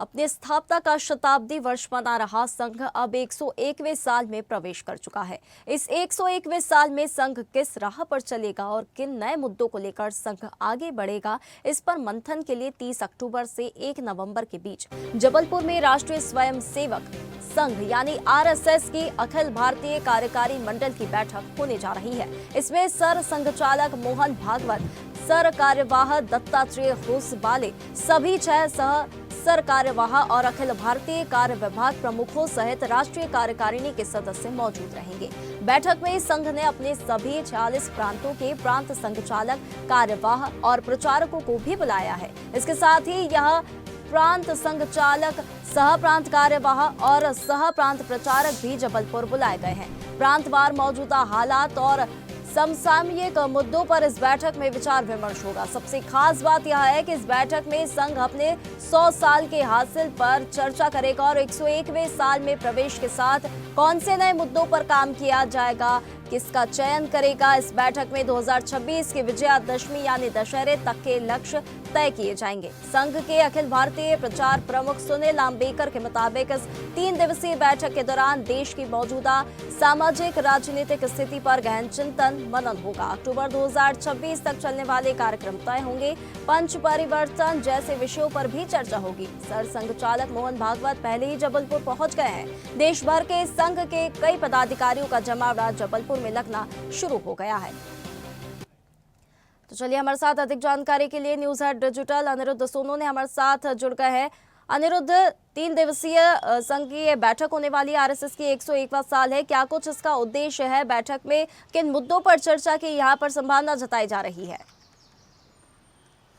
अपनी स्थापना का शताब्दी वर्ष मना रहा संघ अब 101वें साल में प्रवेश कर चुका है। इस 101वें साल में संघ किस राह पर चलेगा और किन नए मुद्दों को लेकर संघ आगे बढ़ेगा, इस पर मंथन के लिए 30 अक्टूबर से 1 नवंबर के बीच जबलपुर में राष्ट्रीय स्वयंसेवक संघ यानी आरएसएस की अखिल भारतीय कार्यकारी मंडल की बैठक होने जा रही है। इसमें सर संघचालक मोहन भागवत, सर कार्यवाह दत्तात्रेय होसबाले, सभी 6 सह सर कार्यवाह और अखिल भारतीय कार्य विभाग प्रमुखों सहित राष्ट्रीय कार्यकारिणी के सदस्य मौजूद रहेंगे। बैठक में संघ ने अपने सभी 46 प्रांतों के प्रांत संघचालक, कार्यवाह और प्रचारकों को भी बुलाया है। इसके साथ ही यह प्रांत संघचालक, सह प्रांत कार्यवाह और सह प्रांत प्रचारक भी जबलपुर बुलाए गए हैं। प्रांतवार मौजूदा हालात और समसामयिक मुद्दों पर इस बैठक में विचार विमर्श होगा। सबसे खास बात यह है कि इस बैठक में संघ अपने 100 साल के हासिल पर चर्चा करेगा और 101वें साल में प्रवेश के साथ कौन से नए मुद्दों पर काम किया जाएगा, किसका चयन करेगा। इस बैठक में 2026 की विजयादशमी यानी दशहरे तक के लक्ष्य तय किए जाएंगे। संघ के अखिल भारतीय प्रचार प्रमुख सुनील आम्बेकर के मुताबिक इस 3 दिवसीय बैठक के दौरान देश की मौजूदा सामाजिक राजनीतिक स्थिति पर गहन चिंतन मनन होगा। अक्टूबर 2026 तक चलने वाले कार्यक्रम तय होंगे। पंच परिवर्तन जैसे विषयों पर भी चर्चा होगी। सर संघचालक मोहन भागवत पहले ही जबलपुर पहुंच गए हैं। देश भर के संघ के कई पदाधिकारियों का जमावड़ा जबलपुर में लगना शुरू हो गया है। तो चलिए, हमारे साथ अधिक जानकारी के लिए news head digital Anirudh Sonu ने हमारे साथ जुड़ गए हैं। अनिरुद्ध, 3 दिवसीय संघ की ये बैठक होने वाली है। आरएसएस की 101वां साल है, क्या कुछ इसका उद्देश्य है? बैठक में किन मुद्दों पर चर्चा की यहाँ पर संभावना जताई जा रही है?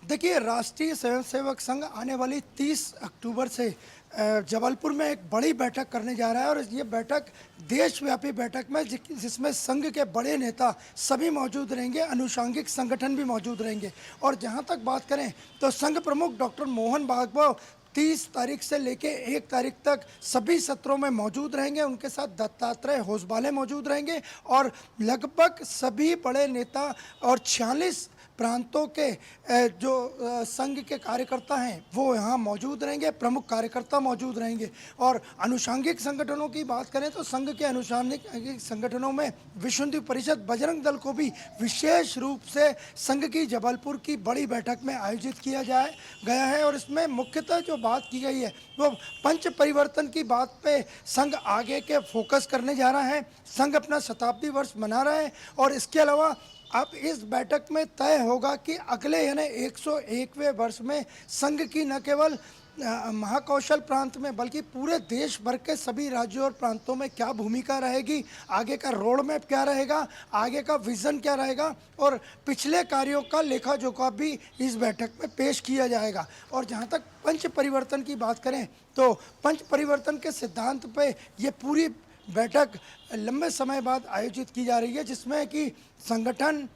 देखिए, राष्ट्रीय स्वयंसेवक संघ आने वाली 30 अक्टूबर से जबलपुर में एक बड़ी बैठक करने जा रहा है और ये बैठक देशव्यापी बैठक में जिसमें संघ के बड़े नेता सभी मौजूद रहेंगे, अनुषांगिक संगठन भी मौजूद रहेंगे। और जहां तक बात करें तो संघ प्रमुख डॉक्टर मोहन भागवत 30 तारीख से लेके 1 तारीख तक सभी सत्रों में मौजूद रहेंगे। उनके साथ दत्तात्रेय होसबाले मौजूद रहेंगे और लगभग सभी बड़े नेता और 46 प्रांतों के जो संघ के कार्यकर्ता हैं वो यहाँ मौजूद रहेंगे, प्रमुख कार्यकर्ता मौजूद रहेंगे। और अनुषांगिक संगठनों की बात करें तो संघ के अनुषांगिक संगठनों में विश्व हिंदू परिषद, बजरंग दल को भी विशेष रूप से संघ की जबलपुर की बड़ी बैठक में आयोजित किया गया है। और इसमें मुख्यतः जो बात की गई है वो पंच परिवर्तन की बात पे संघ आगे के फोकस करने जा रहा है। संघ अपना शताब्दी वर्ष मना रहा है और इसके अलावा अब इस बैठक में तय होगा कि अगले यानी 101वें वर्ष में संघ की न केवल महाकौशल प्रांत में बल्कि पूरे देश भर के सभी राज्यों और प्रांतों में क्या भूमिका रहेगी, आगे का रोड मैप क्या रहेगा, आगे का विज़न क्या रहेगा और पिछले कार्यों का लेखा जोखा भी इस बैठक में पेश किया जाएगा। और जहां तक पंच परिवर्तन की बात करें तो पंच परिवर्तन के सिद्धांत पे ये पूरी बैठक लंबे समय बाद आयोजित की जा रही है, जिसमें कि संगठन,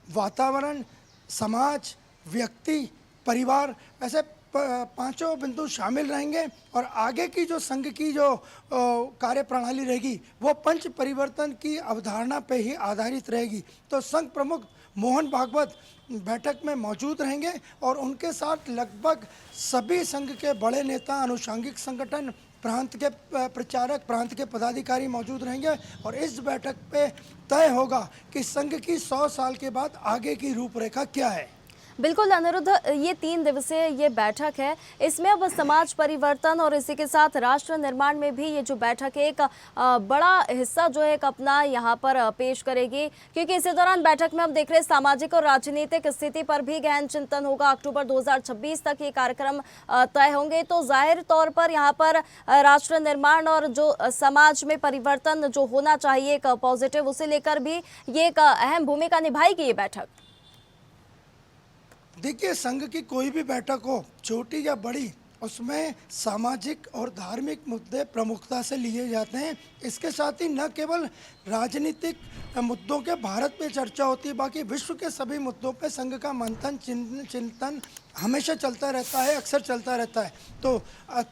वातावरण, समाज, व्यक्ति, परिवार, ऐसे 5 बिंदु शामिल रहेंगे। और आगे की जो संघ की जो कार्य प्रणाली रहेगी वो पंच परिवर्तन की अवधारणा पे ही आधारित रहेगी। तो संघ प्रमुख मोहन भागवत बैठक में मौजूद रहेंगे और उनके साथ लगभग सभी संघ के बड़े नेता, अनुषांगिक संगठन, प्रांत के प्रचारक, प्रांत के पदाधिकारी मौजूद रहेंगे। और इस बैठक पे तय होगा कि संघ की 100 साल के बाद आगे की रूपरेखा क्या है। बिल्कुल अनिरुद्ध, ये 3 दिवसीय ये बैठक है, इसमें अब समाज परिवर्तन और इसी के साथ राष्ट्र निर्माण में भी ये जो बैठक है एक बड़ा हिस्सा जो है एक अपना यहाँ पर पेश करेगी, क्योंकि इसी दौरान बैठक में हम देख रहे हैं सामाजिक और राजनीतिक स्थिति पर भी गहन चिंतन होगा। अक्टूबर 2026 तक ये कार्यक्रम तय होंगे, तो जाहिर तौर पर यहाँ पर राष्ट्र निर्माण और जो समाज में परिवर्तन जो होना चाहिए एक पॉजिटिव, उसे लेकर भी ये एक अहम भूमिका निभाएगी ये बैठक। देखिए, संघ की कोई भी बैठक हो, छोटी या बड़ी, उसमें सामाजिक और धार्मिक मुद्दे प्रमुखता से लिए जाते हैं। इसके साथ ही न केवल राजनीतिक मुद्दों के भारत में चर्चा होती है, बाकी विश्व के सभी मुद्दों पे संघ का मंथन चिंतन हमेशा चलता रहता है, अक्सर चलता रहता है। तो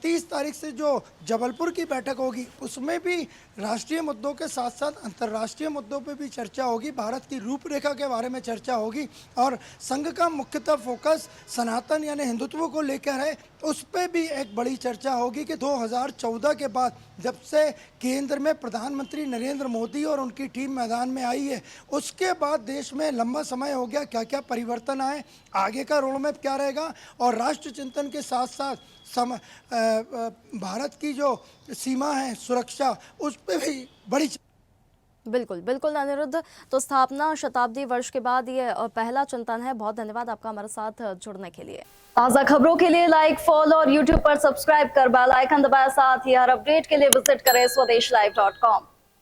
30 तारीख से जो जबलपुर की बैठक होगी उसमें भी राष्ट्रीय मुद्दों के साथ साथ अंतर्राष्ट्रीय मुद्दों पे भी चर्चा होगी, भारत की रूपरेखा के बारे में चर्चा होगी। और संघ का मुख्यतः फोकस सनातन यानी हिंदुत्व को लेकर है, उस पे भी एक बड़ी चर्चा होगी कि 2014 के बाद जब से केंद्र में प्रधानमंत्री नरेंद्र मोदी और उनकी टीम मैदान में आई है, उसके बाद देश में लंबा समय हो गया, क्या क्या परिवर्तन आए, आगे का रोड मैप क्या रहेगा, और राष्ट्र चिंतन के साथ साथ भारत की जो सीमा है सुरक्षा, उस पर भी बड़ी बिल्कुल बिल्कुल अनिरुद्ध। तो स्थापना शताब्दी वर्ष के बाद ये पहला चिंतन है। बहुत धन्यवाद आपका हमारे साथ जुड़ने के लिए। ताज़ा खबरों के लिए लाइक, फॉलो और यूट्यूब पर सब्सक्राइब कर बेल आइकन दबाएं। साथ ही हर अपडेट के लिए विजिट करें स्वदेशलाइव.com।